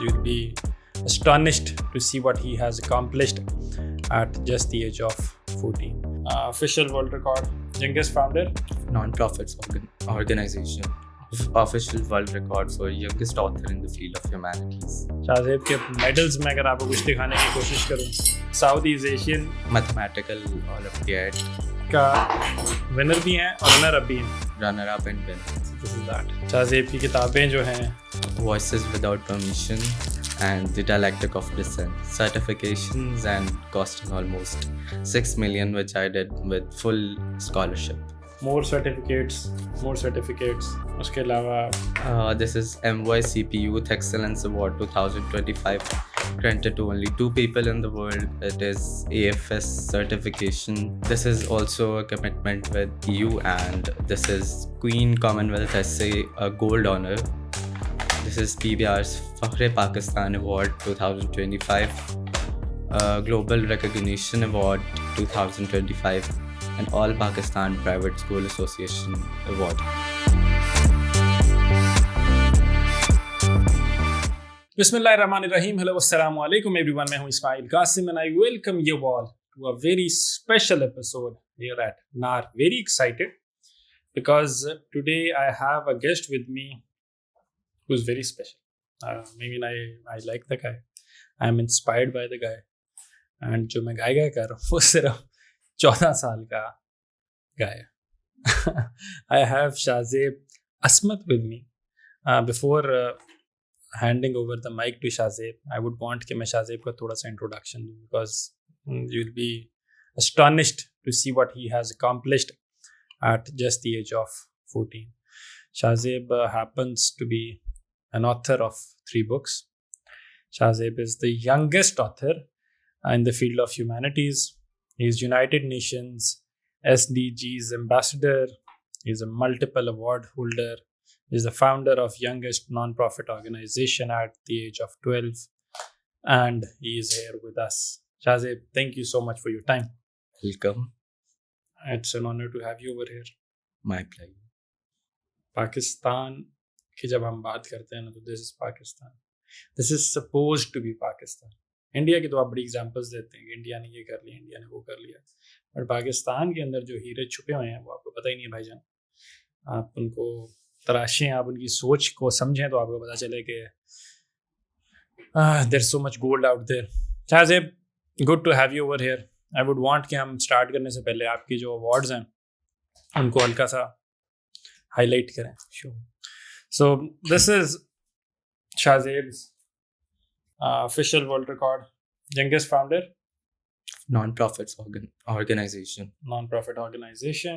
You'll be astonished to see what he has accomplished at just the age of 14. Official world record, youngest founder. Non-profits organization. Official world record for youngest author in the field of humanities. Shahzeb के medals में अगर आपको कुछ दिखाने की कोशिश करूं, south east Asian Mathematical Olympiad. का विनर भी हैं और रनर अप भी हैं. Runner-up and winner. This is that. Shahzeb की किताबें जो हैं Voices Without Permission and The Dialectic of Dissent. Certifications and costing almost 6 million, which I did with full scholarship. more certificates. उसके अलावा This is MYCP Youth Excellence Award 2025, granted to only 2 people in the world. It is AFS certification. This is also a commitment with EU, and this is Queen Commonwealth Essay, a gold honor. This is PBR's Fakhre Pakistan Award 2025, Global Recognition Award 2025, and All Pakistan Private School Association Award. Bismillahirrahmanirrahim. Hello, assalamu alaikum everyone. मैं हूं Ismail Qasim and I welcome you all to a very special episode here at NAR. Very excited because today I have a guest with me who's very special. I like the guy. I'm inspired by the guy. And जो मैं गाय कर रहा हूँ वो सिर्फ 14 साल का गाय. I have Shahzeb Asmat with me. Before handing over the mic to Shahzeb, I would want कि मैं Shahzeb का थोड़ा सा introduction दूँ because you'll be astonished to see what he has accomplished at just the age of 14. Shahzeb happens to be an author of 3 books. Shahzeb is the youngest author in the field of humanities. He is United Nations SDGs ambassador. He is a multiple award holder. He is the founder of youngest non-profit organization at the age of 12. And he is here with us. Shahzeb, thank you so much for your time. Welcome. It's an honor to have you over here. My pleasure. Pakistan की जब हम बात करते हैं ना तो this is Pakistan. This is supposed to be Pakistan. India की तो आप बड़ी एग्जांपल्स देते हैं कि इंडिया ने ये कर लिया, इंडिया ने वो कर लिया, बट पाकिस्तान के अंदर जो हीरे छुपे हुए हैं वो आपको पता ही नहीं है भाईजान. आप उनको तराशें, आप उनकी सोच को समझें तो आपको पता चले कि there so much gold out there. Shahzeb, good to have you over here. I would want कि हम स्टार्ट करने से पहले आपके जो अवार्ड्स हैं उनको हल्का सा हाईलाइट करें. So this is Shahzeb's official world record, youngest founder. Non-profits organization. Non-profit organization.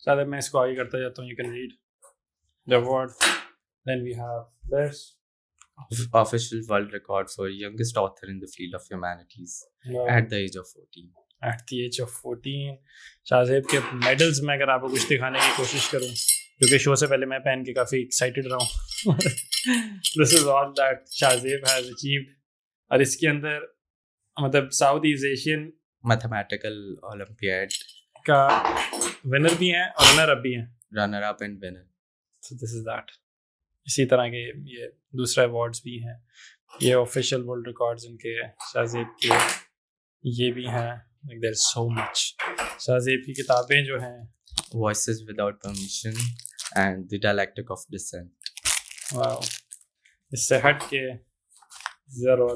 Shahzeb, मैं इसको आगे करता जाता हूँ. You can read the award. Then we have this. Official world record for youngest author in the field of humanities at the age of 14. At the age of 14. Shahzeb के medals में अगर आपको कुछ दिखाने की कोशिश करूँ, क्योंकि शो से पहले मैं पहन के काफ़ी एक्साइटेड रहा हूँ. This is all that Shahzeb has achieved. और इसके अंदर मतलब south east Asian Mathematical Olympiad. का विनर भी हैं और रनर अप भी हैं. Runner-up and winner. So this is that. इसी तरह के ये दूसरे अवार्ड्स भी हैं. ये ऑफिशियल वर्ल्ड रिकॉर्ड्स इनके शाहज़ेब के ये भी हैं. Like there's so much. Shahzeb की किताबें जो हैं Voices Without Permission and The Dialectic of Dissent. Wow, इससे हट के ज़रूर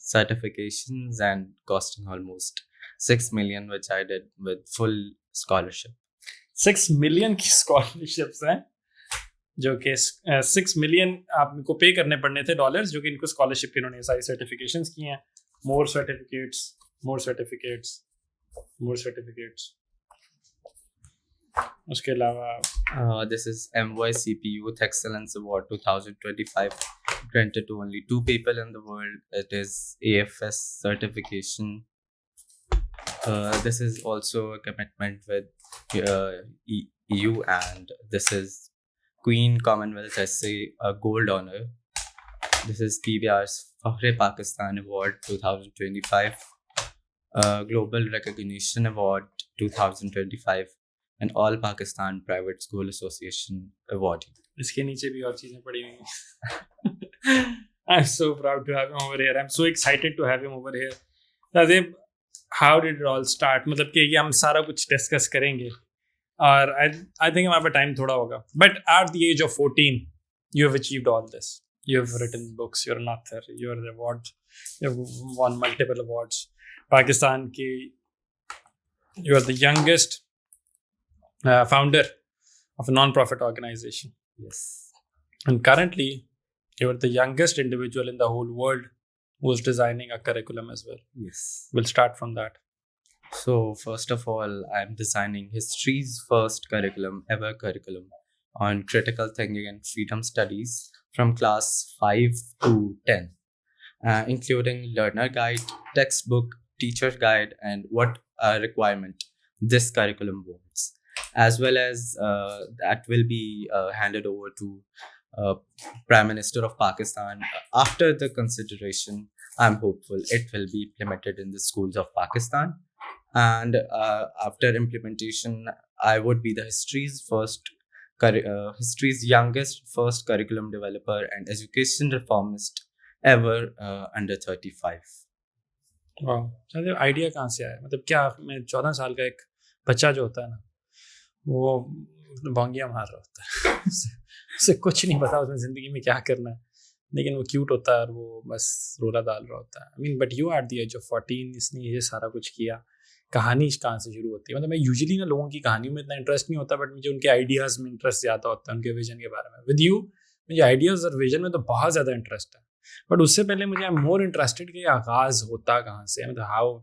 Certifications and costing almost 6 million, which I did with full scholarship. 6 million की स्कॉलरशिप्स हैं जो कि 6 मिलियन आपको पे करने पड़ने थे डॉलर्स, जो कि इनको स्कॉलरशिप के इन्होंने सारी सर्टिफिकेशंस की हैं. मोर सर्टिफिकेट्स. उसके अलावा This is MYCP Youth Excellence Award 2025, granted to only 2 people in the world. It is AFS certification. This is also a commitment with EU, and this is Queen Commonwealth Essay, a gold honor. This is PBR's Fakhre Pakistan Award 2025, Global Recognition Award 2025, and All Pakistan Private School Association Award. इसके नीचे भी और चीज़ें पड़ी हुई हैं. I'm so proud to have him over here. I'm so excited to have him over here. Razib, how did it all start? मतलब कि ये हम सारा कुछ डिस्कस करेंगे और I think हमारे पास टाइम थोड़ा होगा. But at the age of 14, you have achieved all this. You have written books. You're an author. You're an award. You have won multiple awards. Pakistan की you are the youngest founder of a non-profit organization. Yes. And currently, you are the youngest individual in the whole world who is designing a curriculum as well. Yes. We'll start from that. So first of all, I'm designing history's first ever curriculum on critical thinking and freedom studies from class 5 to 10, including learner guide, textbook, teacher guide, and what requirement this curriculum wants, as well as that will be handed over to Prime Minister of Pakistan. After the consideration, I'm hopeful it will be implemented in the schools of Pakistan. And after implementation, I would be the history's youngest first curriculum developer and education reformist ever under 35. वाह, चलिए idea कहाँ से आया? मतलब क्या मैं 14 साल का एक बच्चा जो होता है ना, वो भोंगिया मार रहा होता है उसे कुछ नहीं पता उसमें ज़िंदगी में क्या करना है, लेकिन वो क्यूट होता है और वो बस रोला डाल रहा होता है. I mean but you at the age of 14 इसने ये सारा कुछ किया. कहानी कहाँ से शुरू होती है? मतलब मैं यूजुअली ना लोगों की कहानियों में इतना इंटरेस्ट नहीं होता, बट मुझे उनके आइडियाज़ में इंटरेस्ट ज़्यादा होता है, उनके विजन के बारे में. विद यू मुझे आइडियाज़ और विजन में तो बहुत ज़्यादा इंटरेस्ट है, बट उससे पहले मुझे आई एम मोर इंटरेस्टेड कि आगाज़ होता कहाँ से, मतलब हाउ,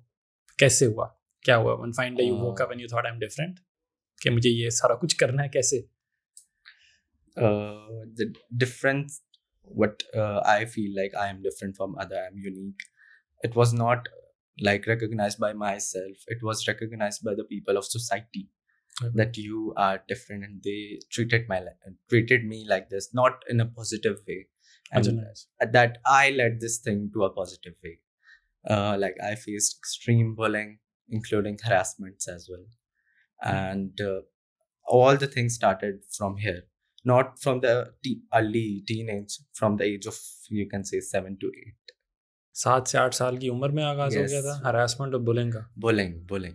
कैसे हुआ, क्या हुआ? One fine day you woke up and you thought I am different, कि मुझे ये सारा कुछ करना है. कैसे? The difference, what I feel like I am different from other, I'm unique. It was not like recognized by myself, it was recognized by the people of society. That you are different, and they treated me like this, not in a positive way, and that I led this thing to a positive way. Like I faced extreme bullying, including harassments as well, and all the things started from here, not from the early teenage, from the age of, you can say, 7 to 8. 7 से 8 साल की उम्र में आगाज हो गया था harassment और बुलिंग का? Bullying.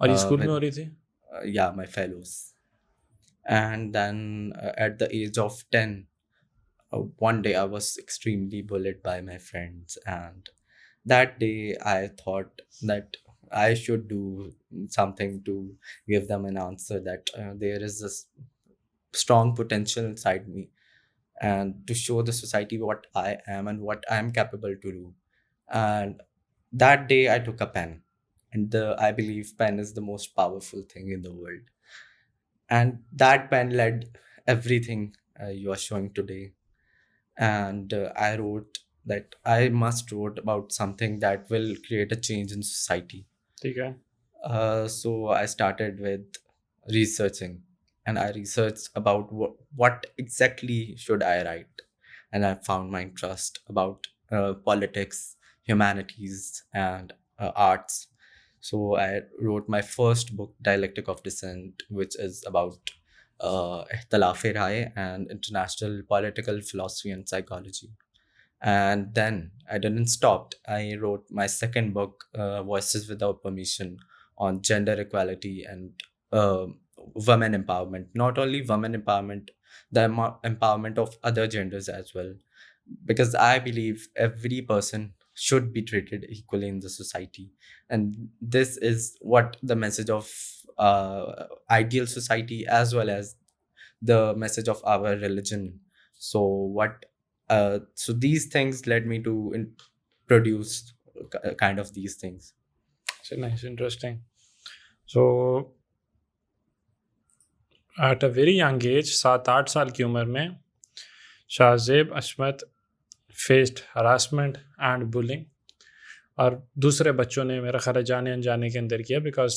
और ये स्कूल में हो रही थी? Yeah, my fellows. And then at the age of 10, one day I was extremely bullied by my friends, and that day I thought that I should do something to give them an answer, that there is this strong potential inside me, and to show the society what I am and what I am capable to do. And that day I took a pen, and I believe pen is the most powerful thing in the world, and that pen led everything you are showing today. And I wrote that I must write about something that will create a change in society. Okay. So I started with researching, and I researched about what exactly should I write, and I found my interest about politics, humanities, and arts. So I wrote my first book, Dialectic of Dissent, which is about Ihtilaf-e-Raye and international political philosophy and psychology. And then I didn't stop. I wrote my second book, Voices Without Permission, on gender equality and women empowerment. Not only women empowerment, the empowerment of other genders as well. Because I believe every person should be treated equally in the society. And this is what the message of ideal society, as well as the message of our religion. So these things led me to produce kind of these things. So nice, interesting. So at a very young age, 7-8 साल की उम्र में Shahzeb Ashmat faced harassment and bullying, और दूसरे बच्चों ने मेरा ख्याल जाने अनजाने के अंदर किया, बिकॉज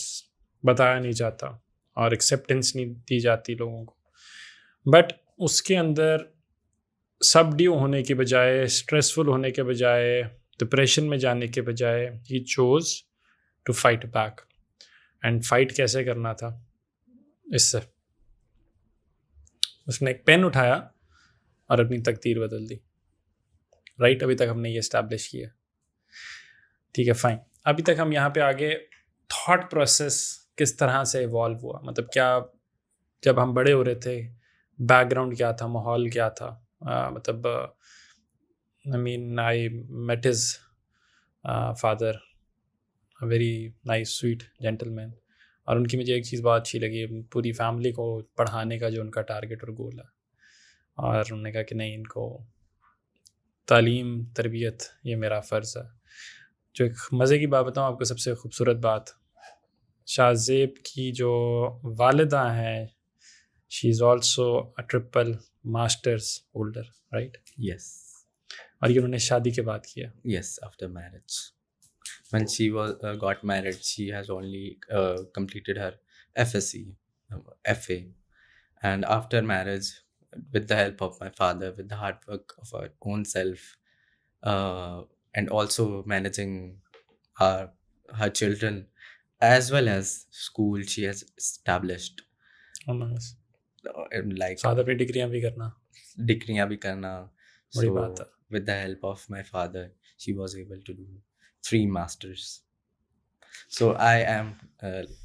बताया नहीं जाता और एक्सेप्टेंस नहीं दी जाती लोगों को. बट उसके अंदर सबड्यू होने के बजाय, स्ट्रेसफुल होने के बजाय, डिप्रेशन में जाने के बजाय, he chose to fight back. And fight कैसे करना था? इससे उसने एक पेन उठाया और अपनी तकदीर बदल दी. राइट, अभी तक हमने ये इस्टेब्लिश किया, ठीक है फाइन। अभी तक हम यहाँ पे आगे थॉट प्रोसेस किस तरह से इवॉल्व हुआ, मतलब क्या जब हम बड़े हो रहे थे बैकग्राउंड क्या था, माहौल क्या था, मतलब I mean I met his father, very nice sweet gentleman, और उनकी मुझे एक चीज़ बहुत अच्छी लगी, पूरी फैमिली को पढ़ाने का जो उनका टारगेट और गोल है, और उन्होंने कहा कि नहीं, इनको तालीम तरबियत ये मेरा फ़र्ज़ है। जो एक मज़े की बात बताऊँ आपको, सबसे खूबसूरत बात, शाहज़ेब की जो वालिदा हैं, she is also a triple masters holder, right? Yes. और ये उन्होंने शादी के बाद किया। Yes, after marriage. When she was got married, she has only completed her FSc, FA, and after marriage, with the help of my father, with the hard work of her own self, and also managing her children as well as school, she has established like साथ अपनी डिग्रियाँ भी करना डिग्रियां भी करना. बड़ी So बात है। with the help of my father, she was able to do 3 masters. So I am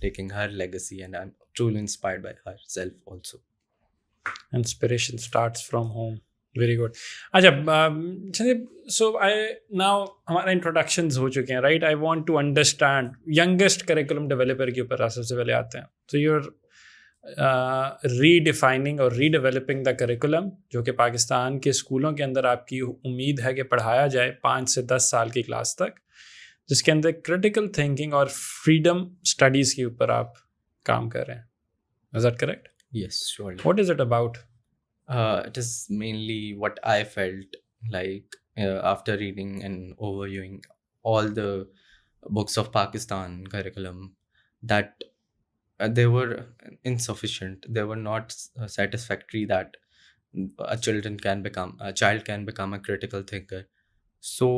taking her legacy, and I'm truly inspired by herself also. Inspiration starts from home, very good. अच्छा Sandeep, so I now हमारा introductions हो चुके हैं, right? I want to understand youngest curriculum developer के ऊपर सबसे पहले आते हैं। तो यूर रीडिफाइनिंग और रीडेवलपिंग द करिकुलम, जो कि पाकिस्तान के स्कूलों के अंदर आपकी उम्मीद है कि पढ़ाया जाए 5 से 10 साल की क्लास तक, जिसके अंदर क्रिटिकल थिंकिंग और फ्रीडम स्टडीज़ के ऊपर आप काम कर रहे हैं। Is that correct? Yes, surely. What is it about? It is mainly what I felt like after reading and overviewing all the books of Pakistan curriculum, that they were insufficient. They were not satisfactory that a child can become a critical thinker. So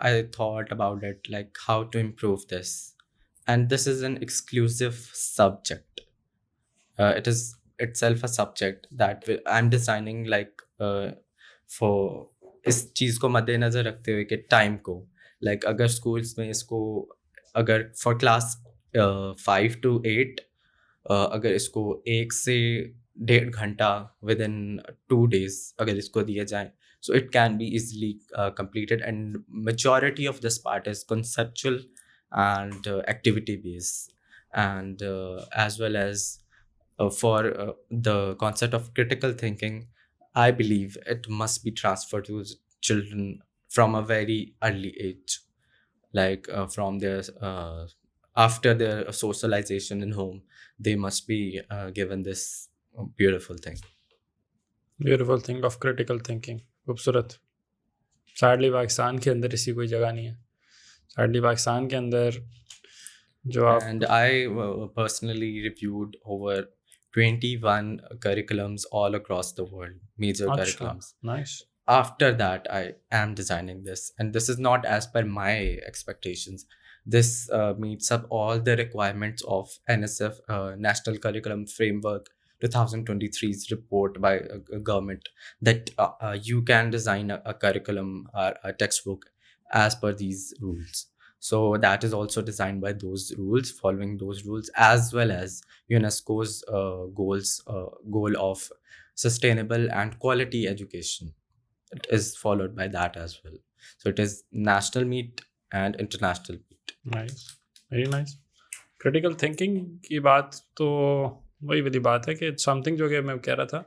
I thought about it, like how to improve this. And this is an exclusive subject. It is itself a subject that I'm designing like for इस चीज़ को मद्देनज़र रखते हुए कि time को, like अगर schools में इसको अगर फॉर क्लास 5 to 8 अगर इसको 1 से 1.5 घंटा विद इन 2 days अगर इसको दिया जाए, so it can be easily completed, and majority of this part is conceptual and activity based, and as well as for the concept of critical thinking, I believe it must be transferred to children from a very early age, like from their after their socialization in home, they must be given this beautiful thing. Beautiful thing of critical thinking, खूबसूरत। Sadly Pakistan के अंदर इसी कोई जगह नहीं है। Sadly Pakistan के अंदर जो आप And I personally reviewed over 21 curriculums all across the world, major curriculums. Nice. After that, I am designing this, and this is not as per my expectations. This meets up all the requirements of NSF, National Curriculum Framework 2023's report by government, that you can design a curriculum or a textbook as per these rules. So that is also designed by those rules, following those rules, as well as UNESCO's goal of sustainable and quality education. It is followed by that as well. So it is national meet and international meet. Nice, very nice. Critical thinking की बात तो वही वाली बात है कि something जो कि मैं कह रहा था,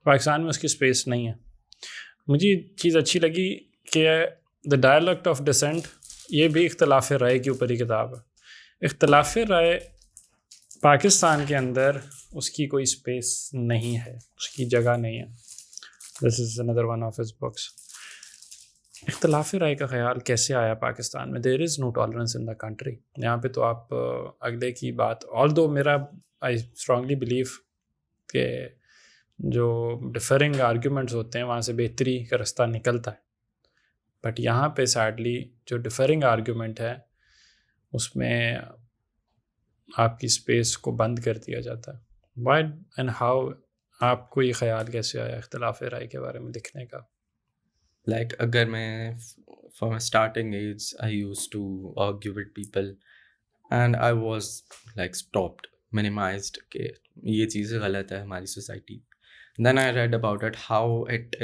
पाकिस्तान में उसकी स्पेस नहीं है। मुझे चीज़ अच्छी लगी कि द डायलेक्ट ऑफ डिसेंट, ये भी इख्तलाफ राय के ऊपर ही किताब है। इख्तलाफ राय पाकिस्तान के अंदर उसकी कोई स्पेस नहीं है, उसकी जगह नहीं है। This is another one of his books. इख्तलाफ राय का ख्याल कैसे आया पाकिस्तान में? There is no tolerance in the country. यहाँ पे तो आप अगले की बात, ऑल्दो मेरा आई स्ट्रांगली बिलीव कि जो डिफरिंग आर्ग्यूमेंट्स होते हैं वहाँ से बेहतरी का रास्ता निकलता है, बट यहाँ पे सैडली जो डिफरिंग आर्ग्यूमेंट है उसमें आपकी स्पेस को बंद कर दिया जाता है। वाई एंड हाउ आपको ये ख्याल कैसे आया इख्तलाफ राय के बारे में लिखने का? Like अगर मैं from a starting age I used to argue with people and I was like stopped, minimized कि ये चीज़ गलत है हमारी society. Then I read about it how it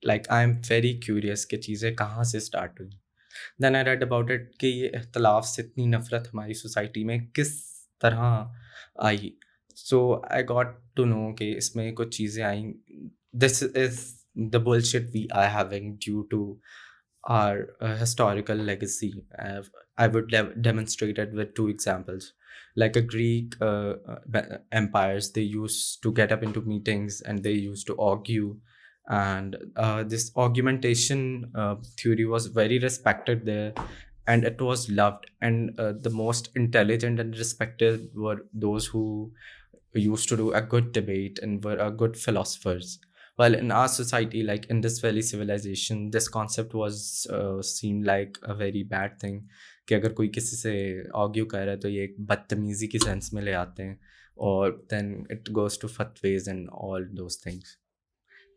like I'm very curious कि चीज़ें कहाँ से start हुई. Then I read about it कि ये इख्तलाफ से इतनी नफ़रत हमारी सोसाइटी में किस तरह आई. So I got to know कि इसमें कुछ चीज़ें आई. This is the bullshit we are having due to our historical legacy. I would demonstrate it with two examples. Like a Greek empires, they used to get up into meetings and they used to argue, and this argumentation theory was very respected there, and it was loved. And the most intelligent and respected were those who used to do a good debate and were good philosophers. Well, in our society, like Indus Valley civilization, this concept was seemed like a very bad thing. कि अगर कोई किसी से argue कर रहा है तो ये एक बदतमीज़ी की सेंस में ले आते हैं, और देन इट गोज़ टू फतवेज एंड ऑल दोज थिंग्स.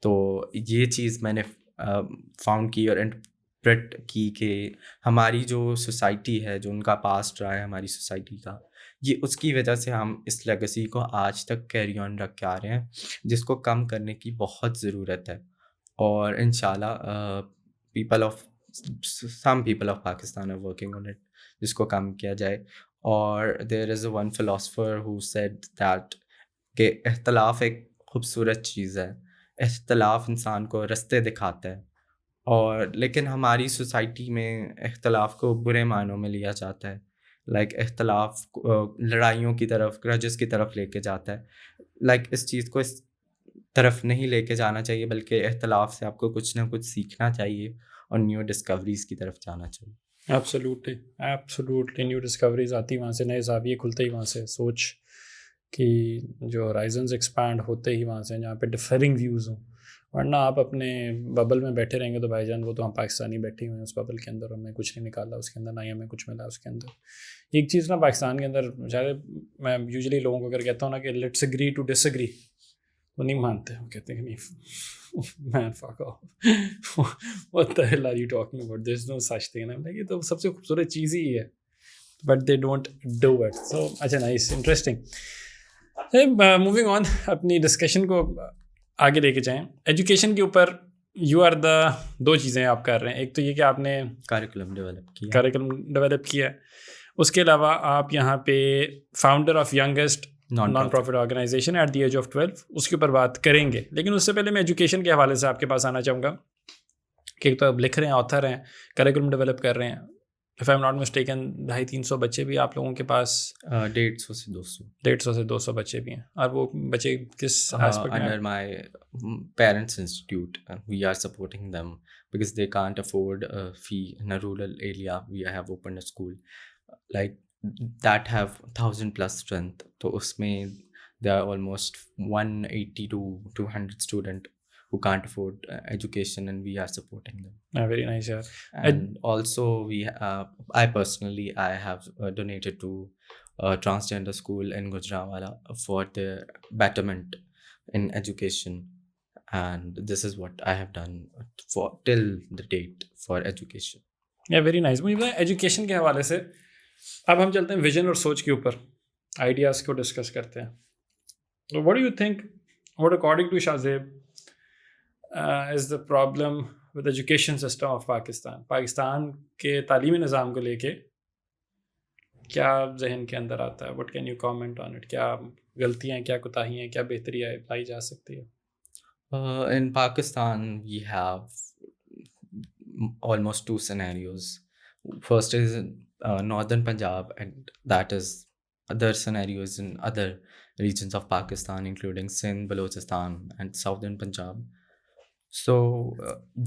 तो ये चीज़ मैंने फाउंड की और इंटरप्रेट की कि हमारी जो सोसाइटी है, जो उनका पास्ट रहा है हमारी सोसाइटी का, ये उसकी वजह से हम इस लेगेसी को आज तक कैरी ऑन रख के आ रहे हैं, जिसको कम करने की बहुत ज़रूरत है. और इंशाल्लाह people of some people of Pakistan are working on it, जिसको कम किया जाए. और there is one philosopher who said that कि इख्तलाफ एक खूबसूरत चीज़ है, इख्तलाफ इंसान को रास्ते दिखाता है. और लेकिन हमारी सोसाइटी में इख्तलाफ को बुरे मानों में लिया जाता है. लाइक इख्तलाफ लड़ाइयों की तरफ, ग्रजेस की तरफ लेके जाता है. लाइक इस चीज़ को इस तरफ नहीं लेके जाना चाहिए, बल्कि इख्तलाफ से आपको कुछ ना कुछ सीखना चाहिए और न्यू डिस्कवरीज की तरफ जाना चाहिए. एब्सोल्युटली एब्सोल्युटली, न्यू डिस्कवरीज आती वहाँ से, नए ज़ाविये खुलते ही वहाँ से, सोच कि जो होराइजन्स एक्सपैंड होते ही वहाँ से, जहाँ पे डिफरिंग व्यूज़ हों. वरना आप अपने बबल में बैठे रहेंगे तो भाईजान वो तो हम पाकिस्तानी बैठे हुए हैं उस बबल के अंदर, हमें कुछ नहीं निकाला उसके अंदर, ना ही हमें कुछ मिला उसके अंदर. एक चीज़ ना पाकिस्तान के अंदर, शायद मैं यूजुअली लोगों को अगर कहता हूँ ना कि लेट्स एग्री टू डिसएग्री, तो नहीं मानते. वो कहते हैं कि नहीं man fuck off, what the hell are you talking about, there is no such thing. ये तो सबसे खूबसूरत चीज़ ही है, but they don't do it. So अच्छा, नाइस, इंटरेस्टिंग. मूविंग ऑन, अपनी डिस्कशन को आगे लेके जाएं. एजुकेशन के ऊपर यू आर द, दो चीज़ें आप कर रहे हैं. एक तो ये कि आपने करिकुलम डेवलप किया है, उसके अलावा आप यहाँ पे founder of youngest non profit organization at the age of 12, उसके ऊपर बात करेंगे. लेकिन उससे पहले मैं एजुकेशन के हवाले से आपके पास आना चाहूँगा कि एक तो आप लिख रहे हैं, ऑथर हैं, करिकुलम डेवलप कर रहे हैं. If I am not mistaken 250-300 बच्चे भी आप लोगों के पास, 150 से 200 बच्चे भी हैं. और वो बच्चे किस एस्पेक्ट में? Under my parents institute we are supporting them because they can't afford fee in a rural area. We have opened a school like that have 1,000 plus strength. तो उसमें there are almost 180 to 200 student who can't afford education, and we are supporting them. Very nice, yeah. And also we I personally I have donated to a transgender school in Gujranwala for their betterment in education, and this is what I have done for till the date for education. Yeah, very nice. मुझे पता है education के हवाले से. अब हम चलते हैं विजन और सोच के ऊपर, आइडियाज़ को डिस्कस करते हैं. तो what do you think, what according to Shahzeb is the problem with education system of Pakistan? Pakistan के तालीमी निज़ाम को लेके क्या जहन के अंदर आता है? What can you comment on it? क्या गलतियाँ हैं, क्या कोताहियाँ हैं, क्या बेहतरी लाई जा सकती है? In Pakistan we have almost two scenarios. First is northern Punjab, and that is other scenarios in other regions of Pakistan, including Sindh, Balochistan, and southern Punjab. So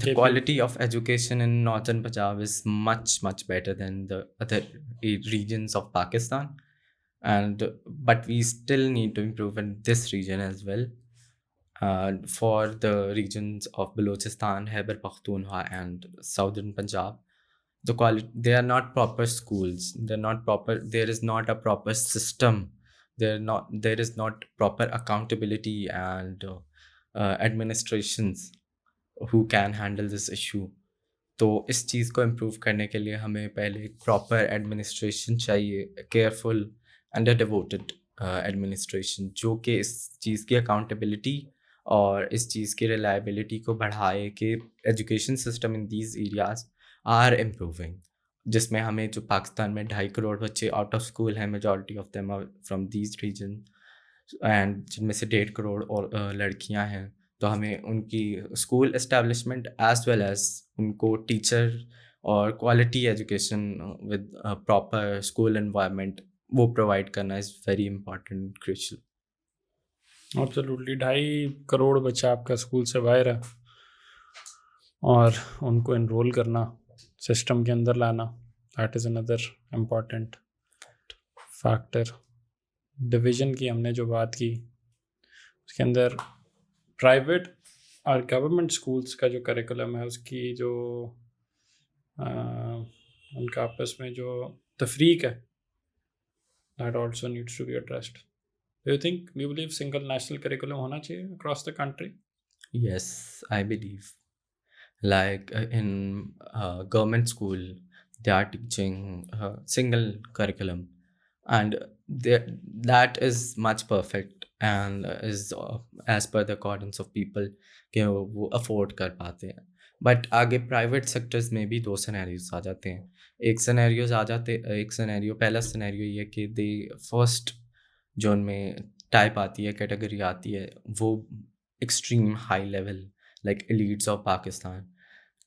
the quality of education in northern Punjab is much better than the other regions of Pakistan, and but we still need to improve in this region as well. For the regions of Balochistan, Khyber Pakhtunkhwa, and southern Punjab, the quality, they are not proper schools, they're not proper, there is not a proper system, there is not proper accountability and administrations who can handle this issue. तो इस चीज़ को improve करने के लिए हमें पहले एक proper administration चाहिए, careful and a devoted administration, जो कि इस चीज़ की अकाउंटेबिलिटी और इस चीज़ की रिलायबिलिटी को बढ़ाए कि education system in these areas are improving, जिसमें हमें जो पाकिस्तान में 2.5 करोड़ बच्चे आउट ऑफ स्कूल हैं, majority of them are from these region, and जिनमें से 1.5 करोड़ और लड़कियां हैं, तो हमें उनकी school establishment as well as उनको टीचर और quality education with proper school environment वो प्रोवाइड करना is very important, crucial. Absolutely 2.5 crore बच्चा आपका स्कूल से बाहर है और उनको एनरोल करना, सिस्टम के अंदर लाना, that is another important factor. Division की हमने जो बात की, उसके अंदर प्राइवेट और गवर्नमेंट स्कूल्स का जो करिकुलम है, उसकी जो उनका आपस में जो तफरीक है, that also needs to be addressed. Do you believe single national curriculum होना चाहिए across the country? Yes, I believe. Like in government school, they are teaching single curriculum, and that is much perfect and is as per the accordance of people कि वो afford कर पाते हैं. But आगे private sectors में भी 2 scenarios आ जाते हैं। एक सिनेरियो, पहला सिनेरियो ये कि दे फर्स्ट जो उनमें टाइप आती है, कैटेगरी आती है, वो extreme high level like elites of Pakistan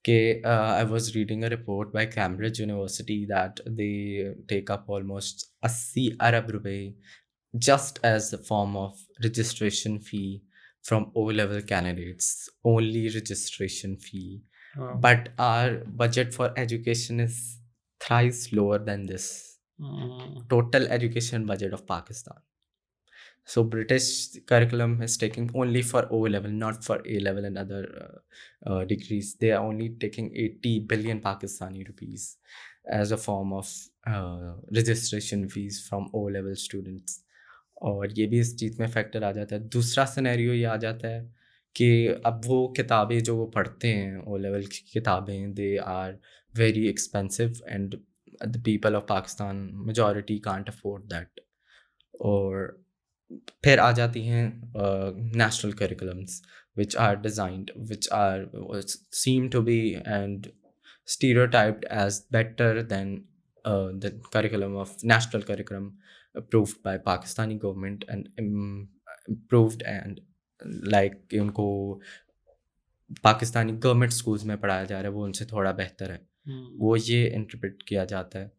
के I was reading a report by Cambridge University that they take up almost 80 Arab rupees just as a form of registration fee from O-level candidates, only registration fee. Wow. But our budget for education is thrice lower than this total education budget of Pakistan. So British curriculum is taking only for O level, not for A level and other degrees. They are only taking 80 billion Pakistani rupees as a form of registration fees from O level students. और ये भी इस चीज़ में factor आ जाता है। दूसरा scenario ये आ जाता है कि अब वो किताबें जो वो पढ़ते हैं, ओ लेवल की किताबें, they are very expensive and the people of Pakistan majority can't afford that. और फिर आ जाती हैं national curriculums which are designed, which are seem to be and stereotyped as better than the curriculum of national curriculum approved by Pakistani government and improved and like उनको Pakistani government schools में पढ़ाया जा रहा है वो उनसे थोड़ा बेहतर है, वो ये इंटरप्रेट किया जाता है।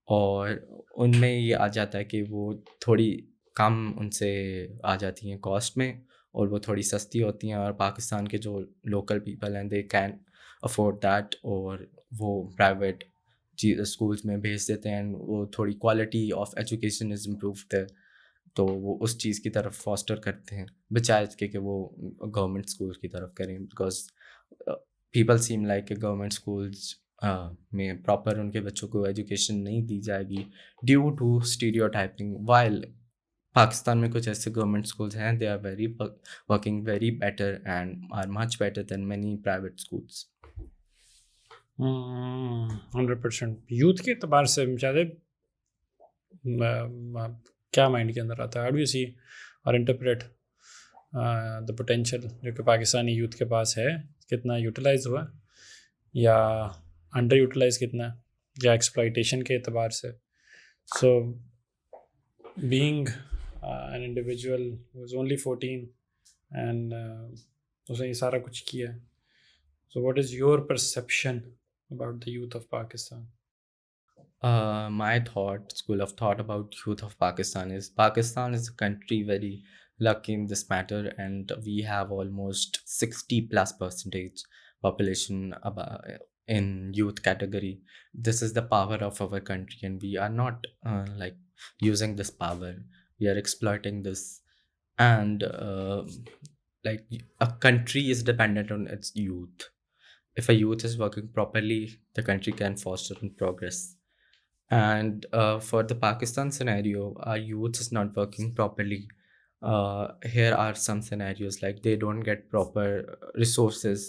और उनमें ये आ जाता है कि वो थोड़ी कम उनसे आ जाती हैं कॉस्ट में और वो थोड़ी सस्ती होती हैं, और पाकिस्तान के जो लोकल पीपल हैं दे कैन अफोर्ड दैट, और वो प्राइवेट स्कूल्स में भेज देते हैं। वो थोड़ी quality of education is improved है, तो वो उस चीज़ की तरफ फॉस्टर करते हैं बजाय इसके कि वो गवर्नमेंट स्कूल की तरफ करें, बिकॉज पीपल सीम लाइक कि गवर्नमेंट स्कूल्स में प्रॉपर उनके बच्चों को एजुकेशन नहीं दी जाएगी due to stereotyping. While Pakistan में कुछ ऐसे गवर्नमेंट स्कूल्स हैं, they are very working very better and are much better than many private schools. 100%। Youth के एतबार से ज़्यादा क्या माइंड के अंदर आता है, हाउ डू यू सी और इंटरप्रेट द पोटेंशियल जो कि पाकिस्तानी यूथ के पास है, कितना यूटिलाइज हुआ या अंडर यूटिलाइज कितना है, या एक्सप्लॉइटेशन के एतबार से। So being an individual was only 14 and उसने ये सारा कुछ किया है, so what is your perception about the youth of Pakistan? My school of thought about youth of Pakistan is a country very lucky in this matter, and we have almost 60+% population in youth category. This is the power of our country, and we are not like using this power. We are exploiting this, and like a country is dependent on its youth. If a youth is working properly, the country can foster and progress. And for the Pakistan scenario, our youth is not working properly. Here are some scenarios like they don't get proper resources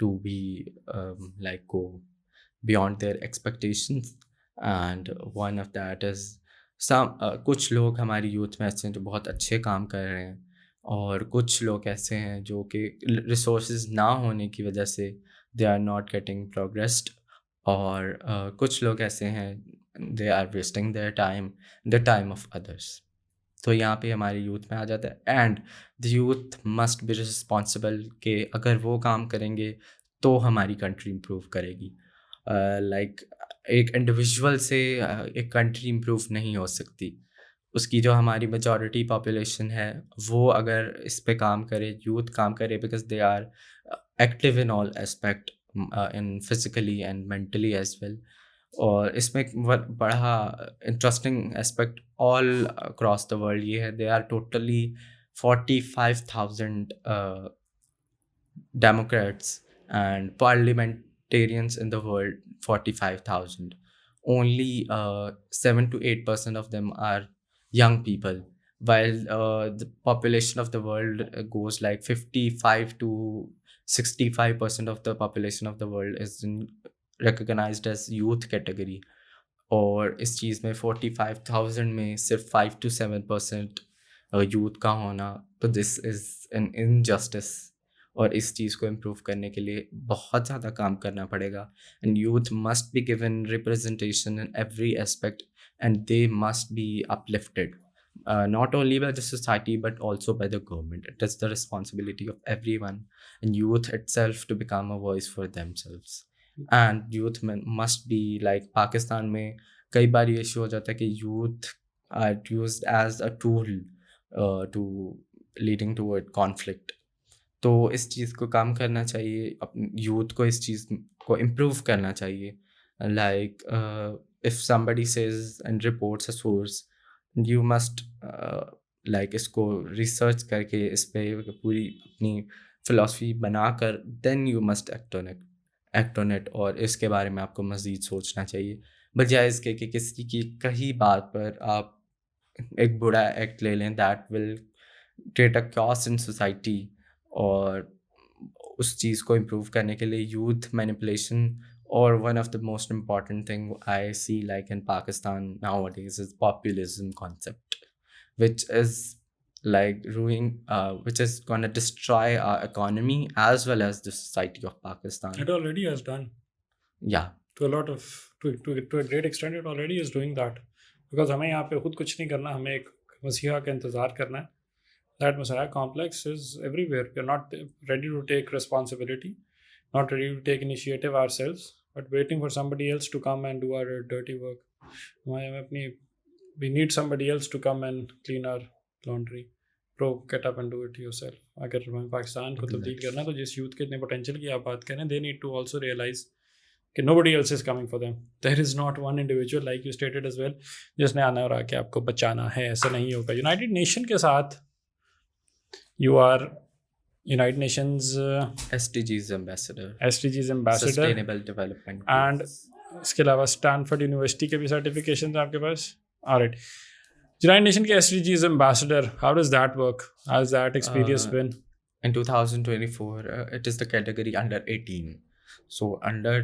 to be like go beyond their expectations. And one of that is कुछ लोग हमारी youth में ऐसे हैं जो बहुत अच्छे काम कर रहे हैं, और कुछ लोग ऐसे हैं जो कि रिसोर्सेज ना होने की वजह से they are not getting progressed, और कुछ लोग ऐसे हैं they are wasting their time, the time of others. तो यहाँ पे हमारी यूथ में आ जाता है, and the youth must be responsible कि अगर वो काम करेंगे तो हमारी कंट्री इम्प्रूव करेगी। लाइक एक इंडिविजुअल से एक कंट्री इम्प्रूव नहीं हो सकती। उसकी जो हमारी मेजॉरिटी पॉपुलेशन है वो अगर इस पे काम करे, यूथ काम करे, because they are active in all aspect, in physically and mentally as well. और इसमें एक बड़ा interesting aspect all across the world ये है, they are totally 45,000 Democrats and parliamentarians in the world, 45,000. Only 7 to 8% of them are young people, while the population of the world goes like 55 to 65% of the population of the world is recognized as youth category. और इस चीज़ में 45,000 में सिर्फ 5 to 7% youth का होना, तो this is an injustice. और इस चीज़ को इम्प्रूव करने के लिए बहुत ज़्यादा काम करना पड़ेगा, and youth must be given representation in every aspect, and they must be uplifted, not only by the society but also by the government. It is the responsibility of everyone and youth itself to become a voice for themselves. And youth must be like, Pakistan में कई बार ये issue हो जाता है कि youth are used as a tool to leading toward conflict. तो इस चीज़ को काम करना चाहिए, अपने यूथ को इस चीज़ को इम्प्रूव करना चाहिए। Like if somebody says and reports a source, you must like इसको रिसर्च करके इस पे पूरी अपनी फिलॉसफी बनाकर then you must act on it, और इसके बारे में आपको मज़ीद सोचना चाहिए, बजाय इसके कि किसी की कही बात पर आप एक बुरा एक्ट ले लें that will create a chaos in society। और उस चीज़ को इम्प्रूव करने के लिए youth manipulation, or one of the most important thing I see like in Pakistan nowadays is populism concept, which is like which is going to destroy our economy as well as the society of Pakistan. It already has done. Yeah. To a great extent it already is doing that, because हमें यहाँ पे खुद कुछ नहीं करना, हमें एक मसीहा का इंतज़ार करना है। That Messiah complex is everywhere. We're not ready to take responsibility, not ready to take initiative ourselves, but waiting for somebody else to come and do our dirty work. We need somebody else to come and clean our laundry. Bro, get up and do it yourself. अगर हमें पाकिस्तान को तब्दील करना है तो जिस youth के इतने पोटेंशियल की आप बात करें, they need to also realize कि nobody else is coming for them. There is not one individual, like you stated as well, जिसने आना और आके आपको बचाना है। ऐसा नहीं होगा। यूनाइटेड नेशन के साथ you are United Nations SDGs ambassador, sustainable development, and इसके अलावा स्टैनफोर्ड यूनिवर्सिटी के भी सर्टिफिकेशन हैं आपके पास। ऑलराइट, यूनाइटेड नेशन के SDGs ambassador, how does that work? How has that experience been? In 2024 it is the category under 18, so under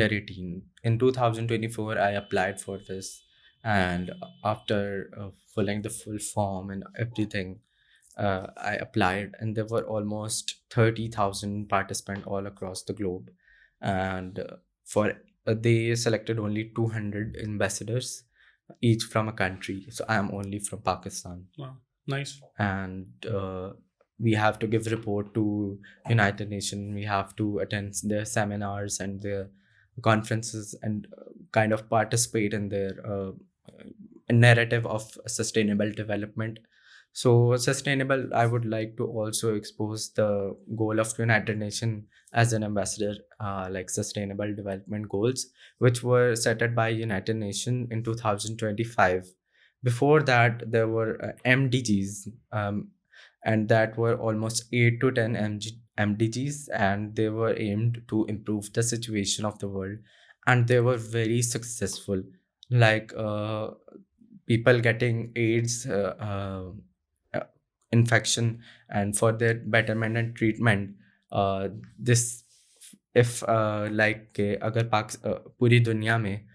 18 in 2024 I applied for this, and after filling the full form and everything, I applied, and there were almost 30,000 participants all across the globe, and they selected only 200 ambassadors, each from a country. So I am only from Pakistan. Wow, nice. And we have to give report to United Nations. We have to attend their seminars and their conferences and kind of participate in their narrative of sustainable development. So sustainable, I would like to also expose the goal of United Nations as an ambassador, like sustainable development goals, which were set by United Nations in 2025. Before that, there were MDGs, and that were almost 8 to 10 MDGs, and they were aimed to improve the situation of the world, and they were very successful. Like people getting AIDS infection, and for their betterment and treatment, this if like अगर पूरी दुनिया में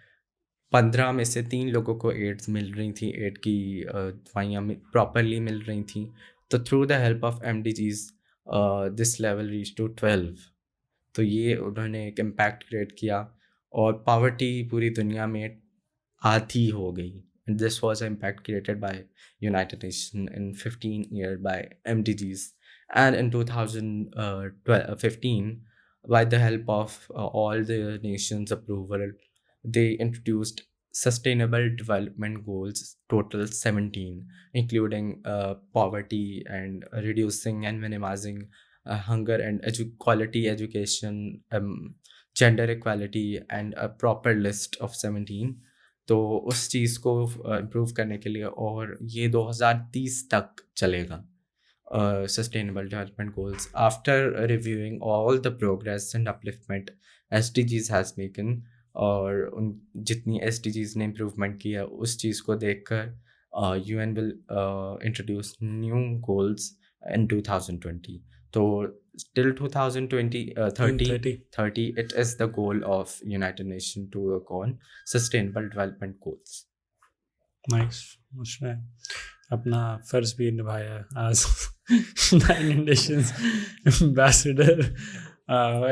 15 में से 3 लोगों को ads मिल रही थी, एड की दवाइयाँ प्रॉपरली मिल रही थी, तो through the help of MDGs this level reach to 12। तो ये उन्होंने एक इम्पैक्ट क्रिएट किया और पॉवर्टी पूरी दुनिया में आधी हो गई। And this was an impact created by United Nations in 15 years by MDGs. And in 2015, by the help of all the nations' approval, they introduced Sustainable Development Goals, total 17, including poverty and reducing and minimizing hunger and quality education, gender equality, and a proper list of 17. तो उस चीज़ को improve करने के लिए, और ये 2030 तक चलेगा sustainable development goals. After reviewing all the progress and upliftment SDGs has मेकन, और उन जितनी SDGs ने इम्प्रूवमेंट किया उस चीज़ को देखकर UN will introduce new goals in 2020। तो till 2030, it is the goal of United Nations to work on sustainable development goals. Nice, उसने अपना फर्ज भी निभाया आज United Nations ambassador,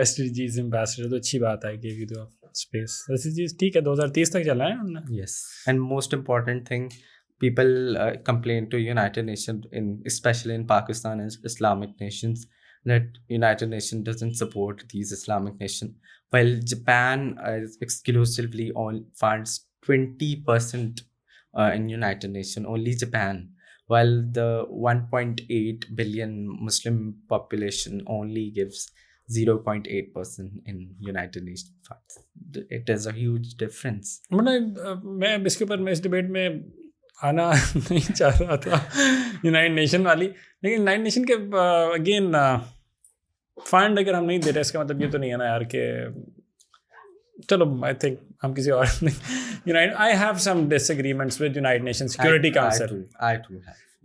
SDGs ambassador. तो अच्छी बात है कि गिव ऑफ स्पेस। SDGs ठीक है 2030 तक चला है उन्होंने। Yes, and most important thing, people complain to United Nations, especially in Pakistan and Islamic nations, that United Nations doesn't support these Islamic nations, while Japan exclusively funds 20% in United Nations, only Japan, while the 1.8 billion Muslim population only gives 0.8% in United Nations funds. It is a huge difference. मैं इसके ऊपर इस debate में आना नहीं चाह रहा था यूनाइटेड नेशन वाली, लेकिन यूनाइटेड नेशन के अगेन फंड अगर हम नहीं दे रहे इसका मतलब ये तो नहीं है ना यार कि चलो आई थिंक हम किसी और united I have some disagreements with united nation security council.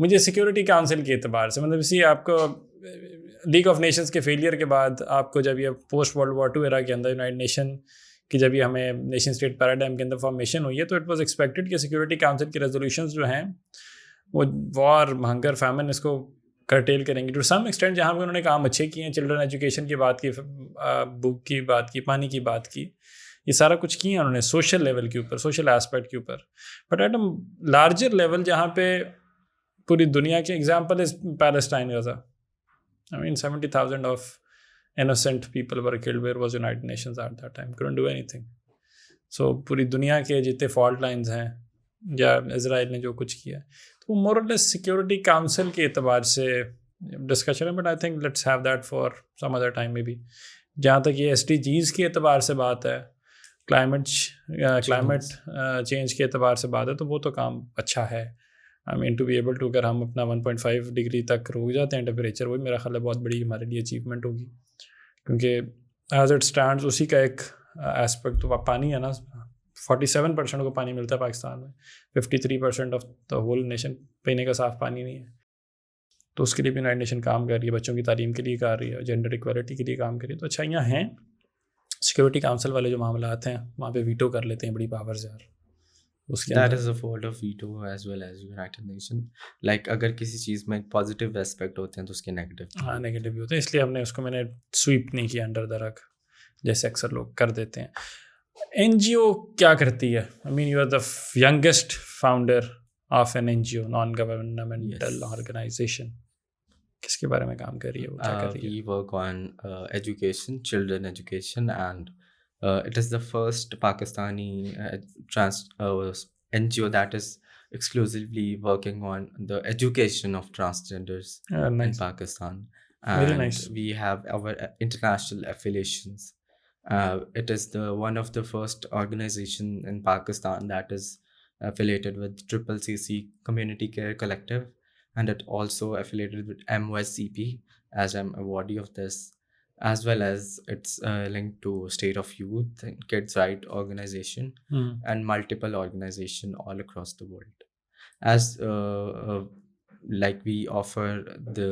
मुझे सिक्योरिटी काउंसिल के एतबार से मतलब इसी आपको लीग ऑफ नेशंस के फेलियर के बाद आपको जब ये पोस्ट वर्ल्ड वॉर 2 एरा के अंदर यूनाइटेड नेशन कि जब ये हमें नेशन स्टेट पैराडाइम के अंदर फॉर्मेशन हुई है, तो इट वाज एक्सपेक्टेड कि सिक्योरिटी काउंसिल के रेजोल्यूशंस जो हैं वो वॉर, हंगर, फैमिन इसको कर्टेल करेंगे टू सम एक्सटेंट। जहाँ पे उन्होंने काम अच्छे किए हैं, चिल्ड्रन एजुकेशन की बात की, बुक की बात की, पानी की बात की, ये सारा कुछ किया उन्होंने सोशल लेवल के ऊपर, सोशल एस्पेक्ट के ऊपर। But at a larger level जहाँ पे पूरी दुनिया के example is Palestine Gaza, I mean 70,000 of innocent people were killed. Where was United Nations at that time? Couldn't do anything. So पूरी दुनिया के जितने फॉल्ट लाइन्स हैं या इजराइल ने जो कुछ किया है, तो वो मोर और लेस सिक्योरिटी काउंसिल के एतबार से डिस्कशन है। But I think let's have that for some other time maybe. जहाँ तक ये SDGs के एतबार से बात है, क्लाइमेट चेंज के एतबार से बात है, तो वो तो काम अच्छा है। I mean to be able to, अगर हम अपना 1.5 डिग्री तक रुक जाते हैं टेम्परेचर, वही मेरा ख्याल है बहुत बड़ी हमारे लिए अचीवमेंट होगी, क्योंकि एज इट स्टैंड्स उसी का एक एस्पेक्ट तो पानी है ना। 47% को पानी मिलता है पाकिस्तान में, 53% ऑफ द होल नेशन पीने का साफ़ पानी नहीं है। तो उसके लिए भी यूनाइटेड नेशन काम कर रही है, बच्चों की तालीम के लिए कर रही है, जेंडर इक्वालिटी के लिए काम कर रही है। तो अच्छाइयाँ हैं। सिक्योरिटी काउंसिल वाले जो मामलात हैं वहाँ पे वीटो कर लेते हैं बड़ी पावर्स यार। That is a fault of veto as well as United Nations. Like अगर किसी चीज़ में पॉजिटिव एस्पेक्ट होते हैं तो उसके नेगेटिव, हाँ नेगेटिव भी होते हैं, इसलिए हमने उसको मैंने स्वीप नहीं किया अंडर द रग जैसे अक्सर लोग कर देते हैं। NGO क्या करती है? I mean you are the youngest founder of an NGO, non governmental organization. किसके बारे में काम कर रही है वो, क्या कर रही है? We work on education, children education, and it is the first Pakistani NGO that is exclusively working on the education of transgenders in Pakistan. And very nice. We have our international affiliations. It is one of the first organization in Pakistan that is affiliated with CCC Community Care Collective, and it also affiliated with MYCP as I'm awardee of this, as well as it's linked to State of Youth and Kids Right Organization and multiple organization all across the world. As like we offer the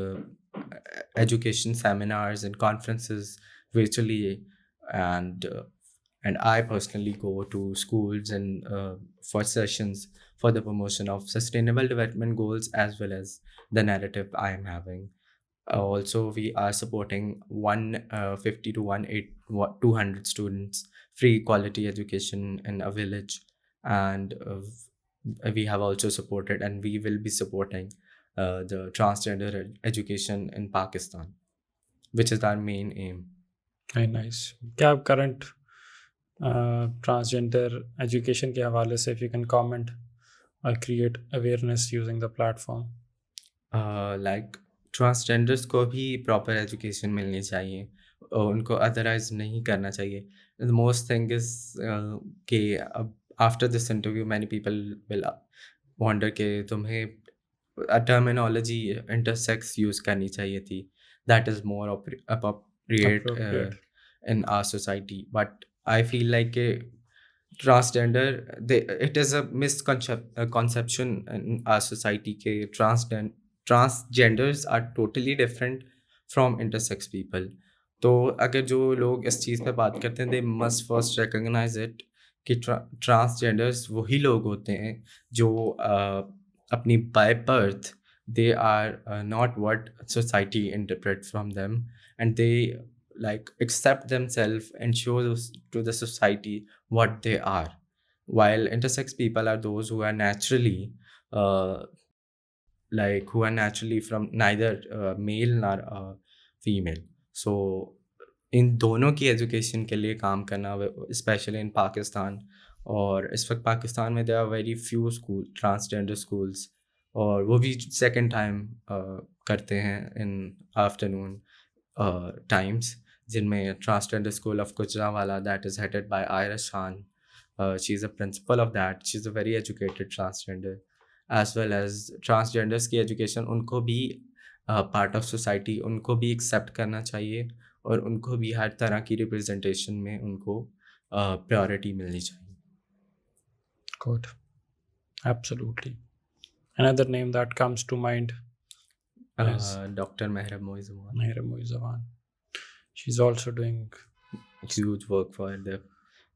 education seminars and conferences virtually, and I personally go to schools and for sessions for the promotion of sustainable development goals as well as the narrative I am having. Also, we are supporting 150 to 200 students free quality education in a village, and we have also supported and we will be supporting the transgender education in Pakistan, which is our main aim. Very nice. क्या current transgender education के हवाले से if you can comment और create awareness using the platform? Like transgenders को भी proper education मिलनी चाहिए, उनको अदराइज नहीं करना चाहिए. द मोस्ट थिंग इज कि अब after this interview many people will wonder के तुम्हें टर्मिनोलॉजी इंटरसेक्स यूज़ करनी चाहिए थी. That is more appropriate in our society, but I feel like transgender it is a conception in our society ke transgenders are totally different from intersex people. तो अगर जो लोग इस चीज़ पे बात करते हैं, they must first recognize it कि transgenders वही लोग होते हैं जो अपनी by birth they are not what society interprets from them, and they like accept themselves and show to the society what they are, while intersex people are those who are naturally from neither male nor female. So इन दोनों की education के लिए काम करना, specially in Pakistan, और इस वक्त पाकिस्तान में there are very few school transgender schools, और वो भी सेकंड टाइम करते हैं इन आफ्टरनून times, जिनमें transgender school of Gujranwala that is headed by Ayra Shan. She is a principal of that. She is a very educated transgender. As well as transgenders की education, उनको भी part of society, उनको भी accept करना चाहिए, और उनको भी हर तरह की रिप्रेजेंटेशन में उनको प्रायोरिटी मिलनी चाहिए. Good. Absolutely. Another name that comes to mind is Dr. Mehrab Moizawan. Mehrab Moizawan. She's also doing huge work for the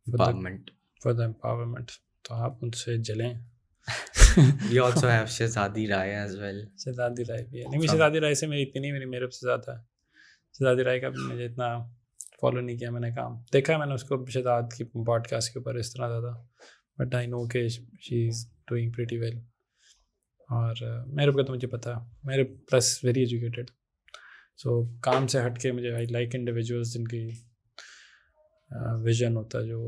empowerment. For the empowerment. तो आप उनसे जलें. We also have Shehzadi Rai as well. शहजादी राय भी है. नहीं, शहजादी राय से मेरी इतनी, मेरी मेरब से ज़्यादा है. शहजादी राय का भी मुझे इतना फॉलो नहीं किया मैंने. काम देखा है मैंने उसको शहजाद की पॉडकास्ट के ऊपर इस तरह ज़्यादा, बट आई नो के she is doing pretty well. और मेरे का तो मुझे पता है, मेरे प्लस वेरी एजुकेटेड. सो काम से हट के मुझे आई लाइक इंडिविजुअल्स जिनकी विजन होता है, जो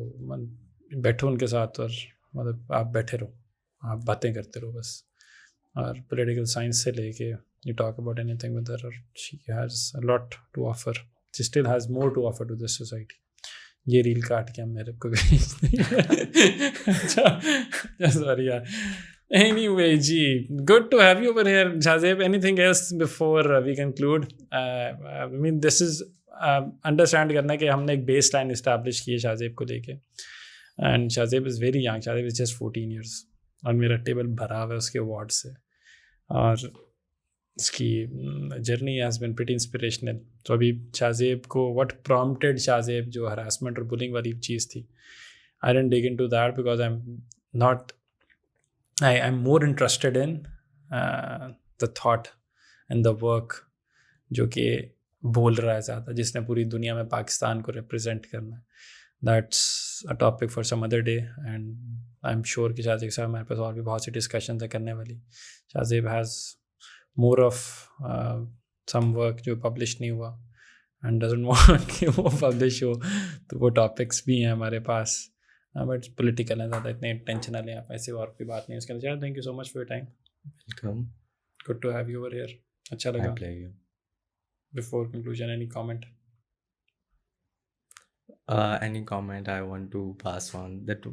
बैठो उनके साथ और मतलब आप बैठे रहो, आप बातें करते रहो बस. और पॉलिटिकल साइंस से लेके you talk about anything with her, she has a lot to offer. She still has more to offer to this society. ये रील काट के हम मेरे को भेज देंगे. अच्छा सॉरी यार. Anyway, G, good to have you over here, Shahzeb. Anything else before we conclude? I mean, this is understand करना कि हमने एक baseline establish की है शाहजेब को लेके, and Shahzeb is very young. Shahzeb is just 14 years, और मेरा टेबल भरा हुआ है उसके अवार्ड से, और इसकी journey has been pretty inspirational. तो अभी शाहजेब को what prompted शाहजेब जो harassment और bullying वाली चीज़ थी, I didn't dig into that because I'm more interested in the thought and the work जो कि बोल रहा है ज़्यादा, जिसने पूरी दुनिया में पाकिस्तान को रिप्रेजेंट करना है. That's a topic for some other day, and I am sure कि शाहजेब साहब हमारे पास और भी बहुत सी डिस्कशन है करने वाली. Shahzeb has more of some work जो पब्लिश नहीं हुआ, एंड डजंट वांट कि वो पब्लिश हो, तो वो टॉपिक्स भी हैं हमारे पास, बट पॉलिटिकल है ज़्यादा, इतने टेंशन वाले आप ऐसे और कोई बात नहीं उसके अंदर. Thank you so much for your time. Welcome. Good to have you over here. अच्छा लगा. Before conclusion, any comment? Any comment I want to pass on that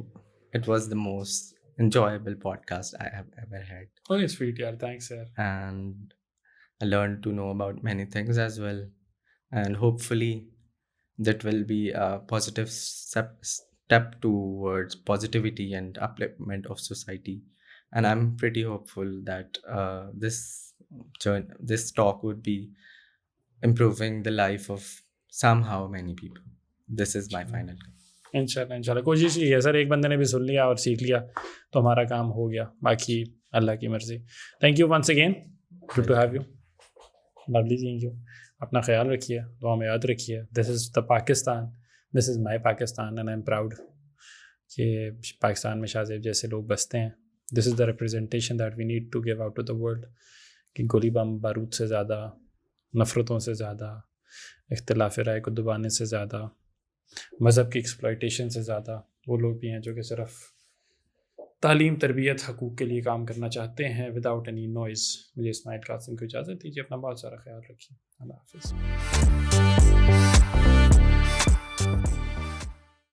it was the most enjoyable podcast I have ever had. Oh, it's sweet, yeah. Thanks, sir. And I learned to know about many things as well, and hopefully that will be a positive step towards positivity and upliftment of society. And I'm pretty hopeful that this talk would be improving the life of somehow many people. This is my final. इंशाल्लाह कोशिश ही है sir, एक बंदे ने भी सुन लिया और सीख लिया तो हमारा काम हो गया, बाकी अल्लाह की मर्ज़ी। Thank you once again, good to have you, lovely seeing you. अपना ख्याल रखिए, दुआ में याद रखिए। This is the Pakistan, this is my Pakistan and I am proud कि पाकिस्तान में शाहज़ेब जैसे लोग बसते हैं। This is the representation that we need to give out to the world कि गोली बम बारूद से ज़्यादा, नफ़रतों से ज़्यादा, इख्तिलाफ़ राय को दबाने से ज़्यादा, मज़हब की एक्सप्लॉयटेशन से ज़्यादा वो लोग भी हैं जो कि सिर्फ तालीम, तरबियत, हकूक़ के लिए काम करना चाहते हैं विदाउट एनी नॉइज़। मुझे इस्माइल कासिम को इजाज़त दीजिए, अपना बहुत सारा ख्याल रखिए, अल्लाह हाफ़िज़।